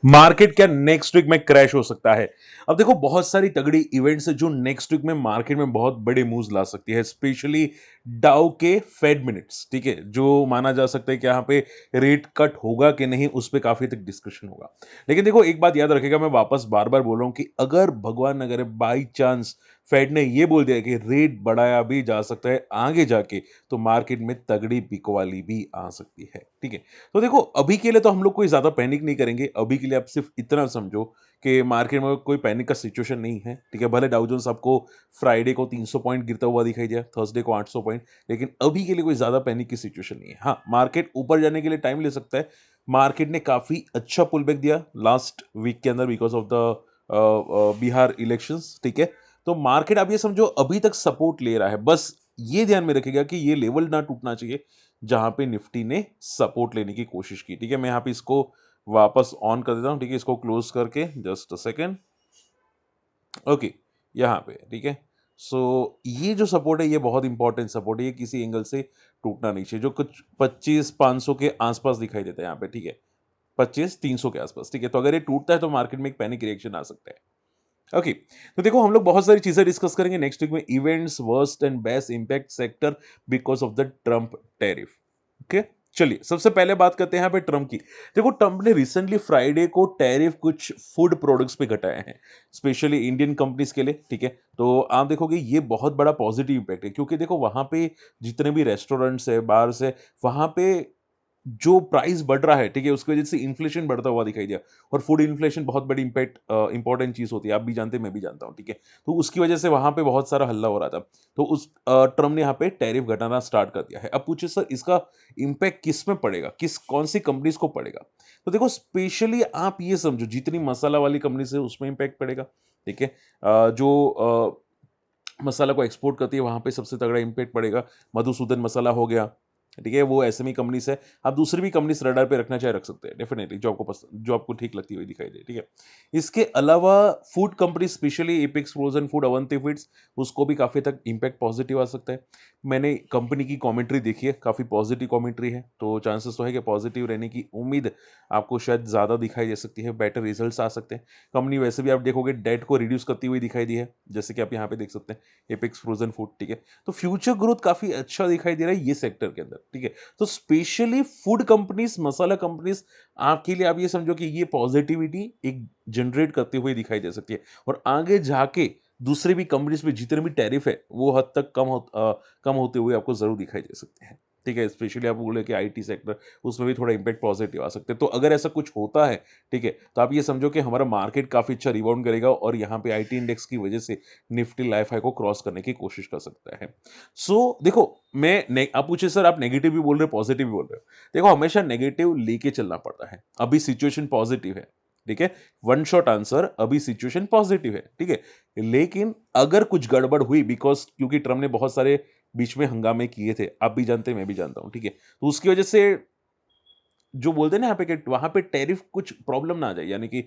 Market क्या next week में crash हो सकता है? अब देखो बहुत सारी तगड़ी इवेंट्स है जो नेक्स्ट वीक में मार्केट में बहुत बड़े मूव्स ला सकती है, स्पेशली डाउ के फेड मिनट्स, ठीक है, जो माना जा सकता है कि यहाँ पे रेट कट होगा कि नहीं उस पे काफी तक डिस्कशन होगा। लेकिन देखो एक बात याद रखेगा, मैं वापस बार बार बोल रहा हूं कि अगर भगवान न करे बाई चांस फेड ने ये बोल दिया कि रेट बढ़ाया भी जा सकता है आगे जाके, तो मार्केट में तगड़ी बिकवाली भी आ सकती है, ठीक है। तो देखो अभी के लिए तो हम लोग कोई ज्यादा पैनिक नहीं करेंगे, अभी के लिए आप सिर्फ इतना समझो कि मार्केट में कोई पैनिक का सिचुएशन नहीं है, ठीक है। भले डाउ जोन्स आपको फ्राइडे को 300 पॉइंट गिरता हुआ दिखाई दिया, थर्सडे को 800 पॉइंट, लेकिन अभी के लिए कोई ज्यादा पैनिक की सिचुएशन नहीं है। हाँ, मार्केट ऊपर जाने के लिए टाइम ले सकता है। मार्केट ने काफी अच्छा पुल बैक दिया लास्ट वीक के अंदर because of the Bihar elections, ठीक है। तो मार्केट आप ये समझो अभी तक सपोर्ट ले रहा है, बस ये ध्यान में रखिएगा कि ये लेवल ना टूटना चाहिए जहां पे निफ्टी ने सपोर्ट लेने की कोशिश की, ठीक है। मैं यहां पे इसको वापस ऑन कर देता हूं, ठीक है, इसको क्लोज करके जस्ट अ सेकेंड। ओके, यहाँ पे ठीक है। सो ये जो सपोर्ट है ये बहुत इंपॉर्टेंट सपोर्ट है, ये किसी एंगल से टूटना नहीं चाहिए, जो कुछ 25-500 के आसपास दिखाई देता है यहाँ पे, ठीक है, 25-300 के आसपास, ठीक है। तो अगर ये टूटता है तो मार्केट में एक पैनिक रिएक्शन आ सकता है। ओके, तो देखो हम लोग बहुत सारी चीजें डिस्कस करेंगे नेक्स्ट वीक में, events, worst and best impact sector because of the Trump tariff. Okay, चलिए सबसे पहले बात करते हैं यहाँ पे ट्रम्प की। देखो ट्रम्प ने रिसेंटली फ्राइडे को टैरिफ कुछ फूड प्रोडक्ट्स पे घटाए हैं, स्पेशली इंडियन कंपनीज के लिए, ठीक है। तो आप देखोगे ये बहुत बड़ा पॉजिटिव इंपैक्ट है, क्योंकि देखो वहां पे जितने भी रेस्टोरेंट्स है, बार्स है, वहां पे जो प्राइस बढ़ रहा है, ठीक है, उसकी वजह से इन्फ्लेशन बढ़ता हुआ दिखाई दिया। और फूड इन्फ्लेशन बहुत बड़ी इंपैक्ट इंपॉर्टेंट चीज होती है, आप भी जानते हैं मैं भी जानता हूं, ठीक है। तो उसकी वजह से वहां पे बहुत सारा हल्ला हो रहा था। तो उस ट्रम्प ने यहाँ पे टैरिफ घटाना स्टार्ट कर दिया है। अब पूछे सर इसका इंपैक्ट किस में पड़ेगा, किस कौन सी कंपनीज को पड़ेगा? तो देखो स्पेशली आप ये समझो जितनी मसाला वाली कंपनीज है उसमें इंपैक्ट पड़ेगा, ठीक है। जो मसाला को एक्सपोर्ट करती है वहां पे सबसे तगड़ा इंपैक्ट पड़ेगा। मधुसूदन मसाला हो गया, ठीक है, वो एसएमई कंपनी से। आप दूसरी भी कंपनीज रडार पे रखना चाहे रख सकते हैं डेफिनेटली, जो आपको पसंद, जो आपको ठीक लगती हुई दिखाई दे, ठीक है। इसके अलावा food company specially apex frozen food, Avanti feeds, उसको भी काफी तक इंपैक्ट पॉजिटिव आ सकता है। मैंने कंपनी की कमेंट्री देखी है, काफी पॉजिटिव कमेंट्री है, तो चांसेस तो है कि पॉजिटिव रहने की उम्मीद आपको शायद ज्यादा दिखाई दे सकती है, बेटर रिजल्ट आ सकते हैं। कंपनी वैसे भी आप देखोगे डेट को रिड्यूस करती हुई दिखाई दी है, जैसे कि आप यहाँ पे देख सकते हैं, एपेक्स फ्रोजन फूड, ठीक है। तो फ्यूचर ग्रोथ काफी अच्छा दिखाई दे रहा है ये सेक्टर के अंदर, ठीक है। तो स्पेशली फूड कंपनीज, मसाला कंपनीज, आपके लिए आप ये समझो कि ये पॉजिटिविटी एक जनरेट करते हुए दिखाई दे सकती है। और आगे जाके दूसरे भी कंपनीज पे जितने भी टैरिफ है वो हद तक कम होते हुए आपको जरूर दिखाई दे सकते हैं, ठीक है। स्पेशली आप बोले कि आईटी सेक्टर, उसमें भी थोड़ा इंपैक्ट पॉजिटिव आ सकते हैं। तो अगर ऐसा कुछ होता है, ठीक है, तो आप ये समझो कि हमारा मार्केट काफी अच्छा रिबाउंड करेगा और यहाँ पे आईटी इंडेक्स की वजह से निफ्टी लाइफ हाई को क्रॉस करने की कोशिश कर सकता है। देखो आप पूछे सर आप नेगेटिव भी बोल रहे हो पॉजिटिव भी बोल रहे हो, देखो हमेशा नेगेटिव लेके चलना पड़ता है। अभी सिचुएशन पॉजिटिव है, ठीक है, वन शॉट आंसर, अभी सिचुएशन पॉजिटिव है, ठीक है। लेकिन अगर कुछ गड़बड़ हुई, बिकॉज क्योंकि ट्रम्प ने बहुत सारे बीच में हंगामे किए थे, आप भी जानते हैं मैं भी जानता हूं, ठीक है। तो उसकी वजह से जो बोलते हैं ना यहाँ पे कि वहां पे टैरिफ कुछ प्रॉब्लम ना आ जाए, यानी कि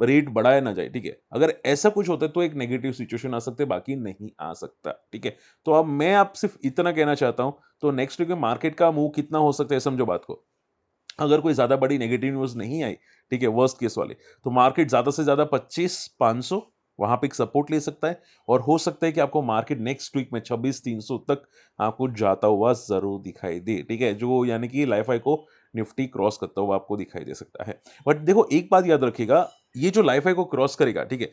रेट बढ़ाया ना जाए, ठीक है। अगर ऐसा कुछ होता है तो एक नेगेटिव सिचुएशन आ सकते, बाकी नहीं आ सकता, ठीक है। तो अब मैं आप सिर्फ इतना कहना चाहता हूं, तो नेक्स्ट वीक में मार्केट का मूव कितना हो सकता है समझो बात को। अगर कोई ज्यादा बड़ी नेगेटिव न्यूज नहीं आई, ठीक है, वर्स्ट केस वाली, तो मार्केट ज्यादा से ज्यादा 25-500 वहां पे एक सपोर्ट ले सकता है। और हो सकता है कि आपको मार्केट नेक्स्ट वीक में 26-300 तक आपको जाता हुआ जरूर दिखाई दे, ठीक है, जो यानी कि लाइफ हाई को निफ्टी क्रॉस करता हुआ आपको दिखाई दे सकता है। बट देखो एक बात याद रखिएगा, ये जो लाइफ हाई को क्रॉस करेगा, ठीक है,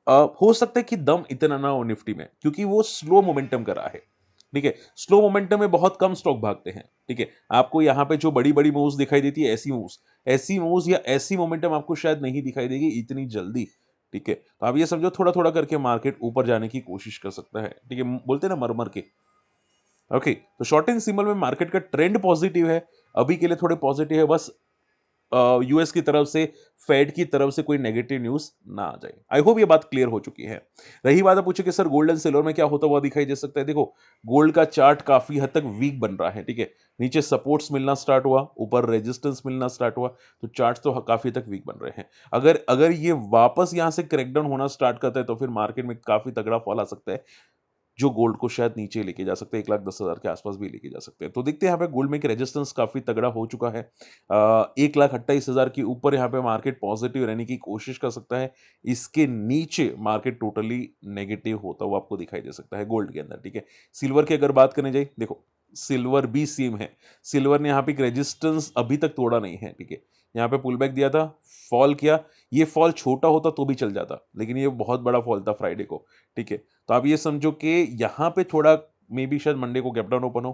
हो सकता है कि दम इतना ना हो निफ्टी में, क्योंकि वो स्लो मोमेंटम कर रहा है, ठीक है। स्लो मोमेंटम में बहुत कम स्टॉक भागते हैं, ठीक है। आपको यहां पे जो बड़ी बड़ी मूव्स दिखाई देती है, ऐसी मूव्स या ऐसी मोमेंटम आपको शायद नहीं दिखाई देगी इतनी जल्दी, ठीक है। तो आप ये समझो थोड़ा थोड़ा करके मार्केट ऊपर जाने की कोशिश कर सकता है, ठीक है, बोलते हैं ना मर मर के। ओके, तो शॉर्ट एंड सिंबल में मार्केट का ट्रेंड पॉजिटिव है, अभी के लिए थोड़े पॉजिटिव है, बस यूएस की तरफ से, फेड की तरफ से कोई नेगेटिव न्यूज ना आ जाए। आई होप ये बात क्लियर हो चुकी है। रही बात, आप पूछे कि सर गोल्ड एंड सिल्वर में क्या होता हुआ दिखाई दे सकता है, देखो गोल्ड का चार्ट काफी हद तक वीक बन रहा है, ठीक है। नीचे सपोर्ट्स मिलना स्टार्ट हुआ, ऊपर रेजिस्टेंस मिलना स्टार्ट हुआ, तो चार्ट तो काफी तक वीक बन रहे हैं। अगर अगर ये वापस यहां से क्रैकडाउन होना स्टार्ट करता है तो फिर मार्केट में काफी तगड़ा फॉल आ सकता है। जो गोल्ड को शायद नीचे लेके जा सकते हैं, 1,10,000 के आसपास भी लेके जा सकते हैं। तो देखते हैं यहाँ पे गोल्ड में एक रेजिस्टेंस काफी तगड़ा हो चुका है। 1,28,000 के ऊपर यहाँ पे मार्केट पॉजिटिव रहने की कोशिश कर सकता है। इसके नीचे मार्केट टोटली नेगेटिव होता हुआ आपको दिखाई दे सकता है गोल्ड के अंदर, ठीक है। सिल्वर की अगर बात करने जाए, देखो सिल्वर भी सेम है। सिल्वर ने यहाँ पे एक रेजिस्टेंस अभी तक तोड़ा नहीं है, ठीक है। यहाँ पे पुल बैक दिया था, फॉल किया। ये फॉल छोटा होता तो भी चल जाता, लेकिन ये बहुत बड़ा फॉल था फ्राइडे को, ठीक है। तो आप ये समझो कि यहाँ पे थोड़ा मे बी शायद मंडे को गैप डाउन ओपन हो,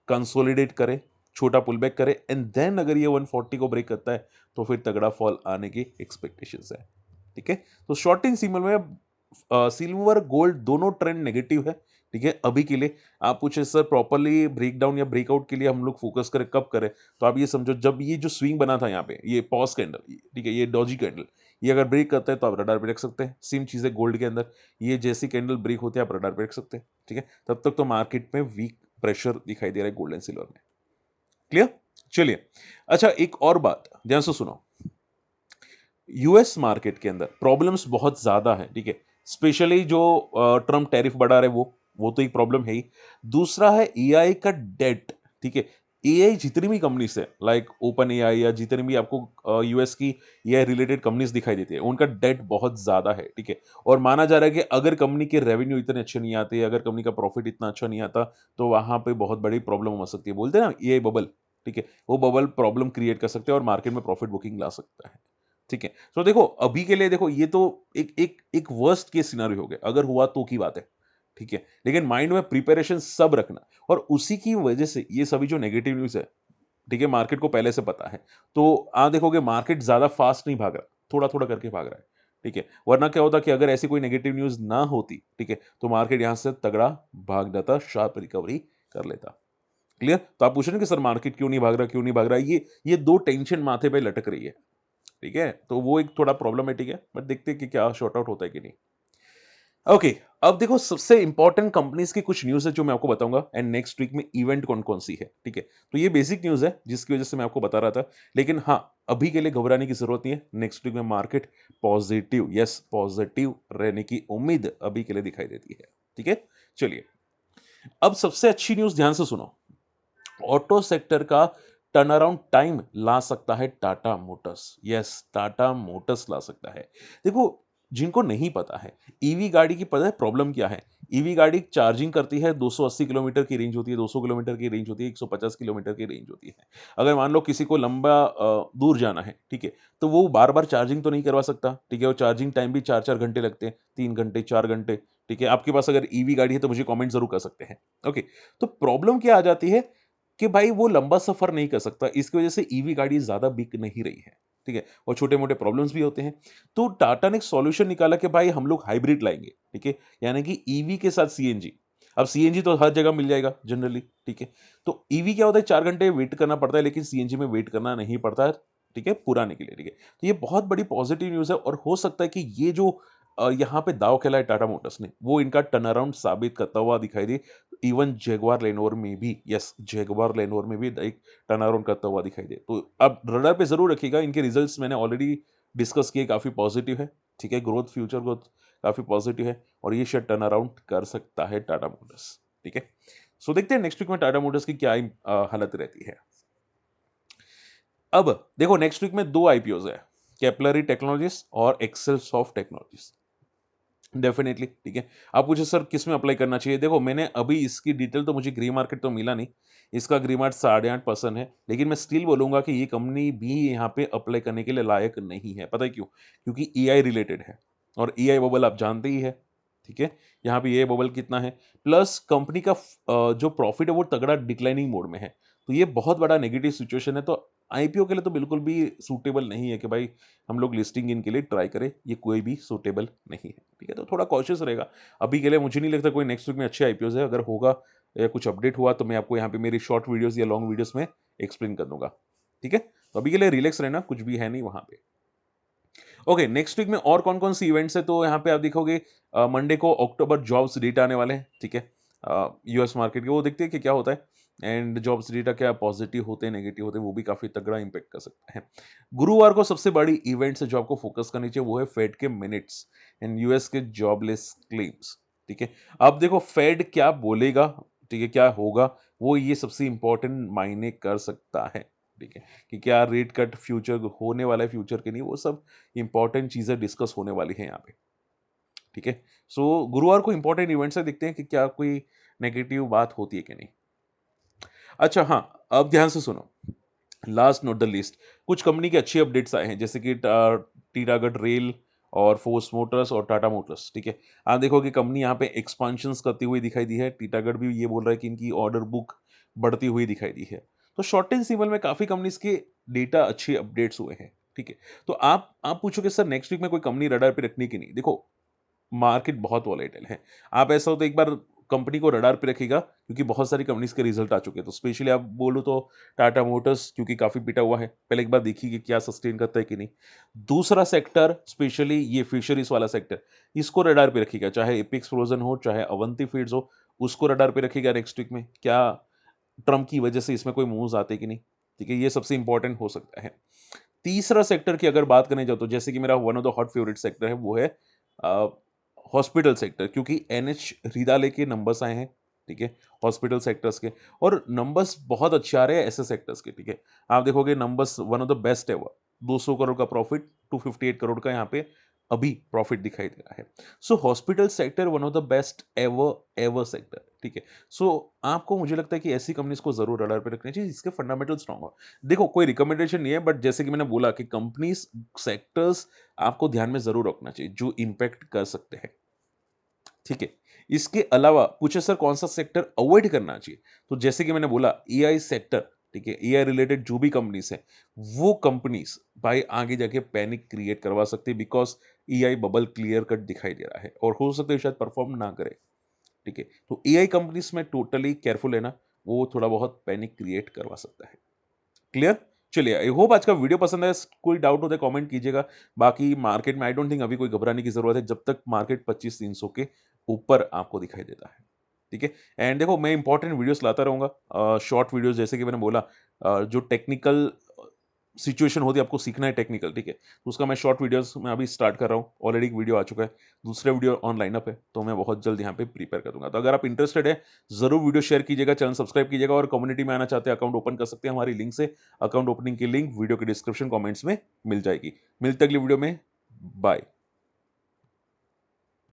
कंसोलिडेट करे, छोटा पुल बैक करे, एंड देन अगर ये 140 को ब्रेक करता है तो फिर तगड़ा फॉल आने की एक्सपेक्टेशंस है, ठीक है। तो शॉर्ट इन सिग्नल में सिल्वर गोल्ड दोनों ट्रेंड नेगेटिव है, ठीक है अभी के लिए। आप पूछे सर प्रॉपरली ब्रेकडाउन या ब्रेकआउट के लिए हम लोग फोकस करें, कब करें? तो आप ये समझो जब ये जो स्विंग बना था यहाँ पे, ये पॉज कैंडल, ठीक है, ये डॉजी कैंडल, ये अगर ब्रेक करता है तो आप रडार पे रख सकते हैं। सेम चीज है गोल्ड के अंदर, ये जैसी कैंडल ब्रेक होती है आप रडार पे रख सकते हैं, ठीक है। तब तक तो मार्केट में वीक प्रेशर दिखाई दे रहा है गोल्ड एंड सिल्वर में। क्लियर? चलिए, अच्छा एक और बात ध्यान से सुनो। यूएस मार्केट के अंदर प्रॉब्लम्स बहुत ज्यादा है, ठीक है। स्पेशली जो ट्रम्प टैरिफ बढ़ा रहे वो तो एक प्रॉब्लम है ही। दूसरा है एआई का डेट, ठीक है। एआई जितनी भी कंपनीज है लाइक ओपन एआई या जितनी भी आपको यूएस की एआई रिलेटेड कंपनीज दिखाई देती है, उनका डेट बहुत ज्यादा है, ठीक है। और माना जा रहा है कि अगर कंपनी के रेवेन्यू इतने अच्छे नहीं आते, अगर कंपनी का प्रॉफिट इतना अच्छा नहीं आता, तो वहां पे बहुत बड़ी प्रॉब्लम हो सकती है। बोलते हैं ना एआई बबल, ठीक है। वो बबल प्रॉब्लम क्रिएट कर सकते हैं और मार्केट में प्रॉफिट बुकिंग ला सकता है, ठीक है। तो देखो अभी के लिए देखो ये तो एक वर्स्ट केस सिनारियो हो गया, अगर हुआ तो की बात है, ठीक है। लेकिन माइंड में प्रिपरेशन सब रखना, और उसी की वजह से ये सभी जो नेगेटिव न्यूज है, ठीक है, मार्केट को पहले से पता है। तो आप देखोगे मार्केट ज्यादा फास्ट नहीं भाग रहा, थोड़ा थोड़ा करके भाग रहा है, ठीक है। वरना क्या होता कि अगर ऐसी कोई नेगेटिव न्यूज ना होती, ठीक है, तो मार्केट यहां से तगड़ा भाग जाता, शार्प रिकवरी कर लेता। क्लियर? तो आप पूछ रहे हैं कि सर मार्केट क्यों नहीं भाग रहा, क्यों नहीं भाग रहा? ये दो टेंशन माथे पे लटक रही है, ठीक है। तो वो एक थोड़ा प्रॉब्लमेटिक है, बट देखते हैं कि क्या शॉर्ट आउट होता है कि नहीं। ओके, अब देखो सबसे इंपॉर्टेंट कंपनीज की कुछ न्यूज है जो मैं आपको बताऊंगा, एंड नेक्स्ट वीक में इवेंट कौन कौन सी है, ठीक है। तो ये बेसिक न्यूज है जिसकी वजह से मैं आपको बता रहा था, लेकिन हाँ अभी के लिए घबराने की जरूरत नहीं है। नेक्स्ट वीक में मार्केट पॉजिटिव, यस पॉजिटिव रहने की उम्मीद अभी के लिए दिखाई देती है, ठीक है। चलिए, अब सबसे अच्छी न्यूज ध्यान से सुनो। ऑटो सेक्टर का टर्न अराउंड टाइम ला सकता है Tata motors, yes Tata motors ला सकता है। देखो जिनको नहीं पता है, ईवी गाड़ी की पता है प्रॉब्लम क्या है। ईवी गाड़ी चार्जिंग करती है, 280 किलोमीटर की रेंज होती है, 200 किलोमीटर की रेंज होती है, 150 किलोमीटर की रेंज होती है। अगर मान लो किसी को लंबा दूर जाना है, ठीक है, तो वो बार बार चार्जिंग तो नहीं करवा सकता, ठीक है। वो चार्जिंग टाइम भी 4-4 घंटे लगते हैं, 3 घंटे 4 घंटे, ठीक है। आपके पास अगर ईवी गाड़ी है तो मुझे कमेंट जरूर कर सकते हैं। ओके, तो प्रॉब्लम क्या आ जाती है कि भाई वो लंबा सफर नहीं कर सकता, इसकी वजह से ईवी गाड़ी ज्यादा बिक नहीं रही है, ठीक है। और छोटे मोटे प्रॉब्लम्स भी होते हैं। तो टाटा ने एक सॉल्यूशन निकाला कि भाई हम लोग हाइब्रिड लाएंगे, ठीक है, यानी कि ईवी के साथ सीएनजी। अब सीएनजी तो हर जगह मिल जाएगा जनरली, ठीक है। तो ईवी क्या होता है, 4 घंटे वेट करना पड़ता है, लेकिन सीएनजी में वेट करना नहीं पड़ता है, ठीक है, पुराने के लिए, ठीक है। तो ये बहुत बड़ी पॉजिटिव न्यूज है, और हो सकता है कि ये जो यहाँ पे दाव खेला है टाटा मोटर्स ने, वो इनका टर्न अराउंड साबित करता हुआ दिखाई दे। इवन जगुआर लेनोर में भी, यस जगुआर लेनोर में भी एक टर्न अराउंड करता हुआ दिखाई दे। तो अब रडार पे जरूर रखिएगा, इनके रिजल्ट्स मैंने ऑलरेडी डिस्कस किए, काफी पॉजिटिव है, ठीक है। ग्रोथ, फ्यूचर ग्रोथ काफी पॉजिटिव है, और ये शेयर टर्न अराउंड कर सकता है टाटा मोटर्स, ठीक है। सो देखते हैं नेक्स्ट वीक में टाटा मोटर्स की क्या हालत रहती है। अब देखो नेक्स्ट वीक में दो आईपीओज है, कैपलरी टेक्नोलॉजीज और एक्सेल सॉफ्ट टेक्नोलॉजीज। डेफिनेटली, ठीक है। आप पूछे सर किस में अप्लाई करना चाहिए, देखो मैंने अभी इसकी डिटेल तो मुझे ग्री मार्केट तो मिला नहीं, इसका ग्री मार्केट 8.5% है, लेकिन मैं स्टिल बोलूंगा कि ये कंपनी भी यहाँ पे अप्लाई करने के लिए लायक नहीं है। पता है क्यों? क्योंकि एआई रिलेटेड है, और एआई बबल आप जानते ही है, ठीक है। यहाँ पे एआई बबल कितना है, प्लस कंपनी का जो प्रॉफिट है वो तगड़ा डिक्लाइनिंग मोड में है। तो ये बहुत बड़ा नेगेटिव सिचुएशन है। तो आईपीओ के लिए तो बिल्कुल भी सूटेबल नहीं है कि भाई हम लोग लिस्टिंग इनके लिए ट्राई करें, ये कोई भी सूटेबल नहीं है, ठीक है। तो थोड़ा कॉशियस रहेगा अभी के लिए। मुझे नहीं लगता कोई नेक्स्ट वीक में अच्छे आईपीओ है, अगर होगा या कुछ अपडेट हुआ तो मैं आपको यहाँ पे मेरी शॉर्ट वीडियोस या लॉन्ग वीडियोस में एक्सप्लेन कर दूंगा, ठीक है। तो अभी के लिए रिलैक्स रहना, कुछ भी है नहीं वहां पे। ओके, नेक्स्ट वीक में और कौन कौन सी इवेंट्स है, तो यहाँ पे आप देखोगे मंडे को अक्टूबर जॉब्स डेटा आने वाले हैं, ठीक है। यूएस मार्केट के वो देखते हैं कि क्या होता है, एंड जॉब्स डेटा क्या पॉजिटिव होते हैं नेगेटिव होते हैं, वो भी काफी तगड़ा इंपैक्ट कर सकता है। गुरुवार को सबसे बड़ी इवेंट है जो आपको फोकस करनी चाहिए, वो है फेड के मिनट्स एंड यूएस के जॉबलेस क्लेम्स, ठीक है। अब देखो फेड क्या बोलेगा, ठीक है, क्या होगा, वो ये सबसे इंपॉर्टेंट मायने कर सकता है, ठीक है, कि क्या रेट कट फ्यूचर होने वाला है, फ्यूचर के नहीं, वो सब इंपॉर्टेंट चीजें डिस्कस होने वाली हैं यहाँ पे, ठीक है। सो गुरुवार को इंपॉर्टेंट इवेंट्स है, देखते हैं कि क्या कोई नेगेटिव बात होती है कि नहीं। अच्छा हाँ, अब ध्यान से सुनो, लास्ट नॉट द लीस्ट, कुछ कंपनी के अच्छे अपडेट्स आए हैं, जैसे कि टीटागढ़ रेल और फोर्स मोटर्स और टाटा मोटर्स, ठीक है। आप देखो कि कंपनी यहाँ पे एक्सपांशंस करती हुई दिखाई दी है, टीटागढ़ भी ये बोल रहा है कि इनकी ऑर्डर बुक बढ़ती हुई दिखाई दी है। तो शॉर्ट टर्म सिग्नल में काफी कंपनीज के डेटा अच्छे अपडेट्स हुए हैं, ठीक है। तो आप पूछोगे सर नेक्स्ट वीक में कोई कंपनी रडार पे रखनी की नहीं, देखो मार्केट बहुत वॉलेटाइल है। आप ऐसा हो तो एक बार कंपनी को रडार पे रखिएगा, क्योंकि बहुत सारी कंपनीज के रिजल्ट आ चुके हैं। तो स्पेशली आप बोलो तो टाटा मोटर्स, क्योंकि काफी पिटा हुआ है, पहले एक बार देखिए कि क्या सस्टेन करता है कि नहीं। दूसरा सेक्टर स्पेशली ये फिशरीज वाला सेक्टर, इसको रडार पे रखिएगा, चाहे एपिक्स फ्रोजन हो चाहे अवंती फीड्स हो, उसको रडार पे रखिएगा नेक्स्ट वीक में, क्या ट्रम्प की वजह से इसमें कोई मूव्स आते कि नहीं, ठीक है, ये सबसे इंपॉर्टेंट हो सकता है। तीसरा सेक्टर की अगर बात करने जाओ तो जैसे कि मेरा one of the hot favourite sector है, वो है हॉस्पिटल सेक्टर, क्योंकि एनएच हृदयालय के नंबर्स आए हैं, ठीक है, हॉस्पिटल सेक्टर्स के, और नंबर्स बहुत अच्छे आ रहे हैं ऐसे सेक्टर्स के, ठीक है। आप देखोगे numbers one of the best है, वो 200 करोड़ का प्रॉफिट, 258 करोड़ का यहाँ पे अभी प्रॉफिट दिखाई दे रहा है। So hospital sector one of the best ever ever sector, ठीक है। सो आपको, मुझे लगता है कि ऐसी कंपनीज को जरूर रडार पे रखनी चाहिए जिसके फंडामेंटल स्ट्रांग हो। देखो कोई रिकमेंडेशन नहीं है, बट जैसे कि मैंने बोला कि कंपनीज सेक्टर्स आपको ध्यान में जरूर रखना चाहिए जो इंपैक्ट कर सकते हैं, ठीक है। इसके अलावा पूछे सर कौन सा सेक्टर अवॉइड करना चाहिए, तो जैसे कि मैंने बोला एआई सेक्टर, ठीक है, एआई रिलेटेड जो भी कंपनीज है, वो कंपनीज भाई आगे जाके पैनिक क्रिएट करवा सकती है, because AI bubble clear cut दिखाई दे रहा है और हो सकता है शायद परफॉर्म ना करे, ठीक है। तो एआई कंपनीज में टोटली केयरफुल है ना, वो थोड़ा बहुत पैनिक क्रिएट करवा सकता है। क्लियर? चलिए, आई होप आज का वीडियो पसंद है। कोई डाउट हो तो कमेंट कीजिएगा। बाकी मार्केट में आई डोंट थिंक अभी कोई घबराने की जरूरत है, जब तक मार्केट 25,300 के ऊपर आपको दिखाई देता है, ठीक है। एंड देखो मैं इंपॉर्टेंट वीडियोस लाता रहूंगा, शॉर्ट वीडियोस, जैसे कि मैंने बोला, जो टेक्निकल सिचुएशन होती है, आपको सीखना है टेक्निकल, ठीक है, तो उसका मैं शॉर्ट वीडियोस में अभी स्टार्ट कर रहा हूँ, ऑलरेडी एक वीडियो आ चुका है, दूसरा वीडियो ऑन लाइनअप है, तो मैं बहुत जल्द यहाँ पे प्रिपेयर कर दूंगा। तो अगर आप इंटरेस्टेड है, जरूर वीडियो शेयर कीजिएगा, चैनल सब्सक्राइब कीजिएगा, और कम्युनिटी में आना चाहते हैं, अकाउंट ओपन कर सकते हैं हमारी लिंक से। अकाउंट ओपनिंग की लिंक वीडियो के डिस्क्रिप्शन कॉमेंट्स में मिल जाएगी। मिलते अगली वीडियो में, बाय।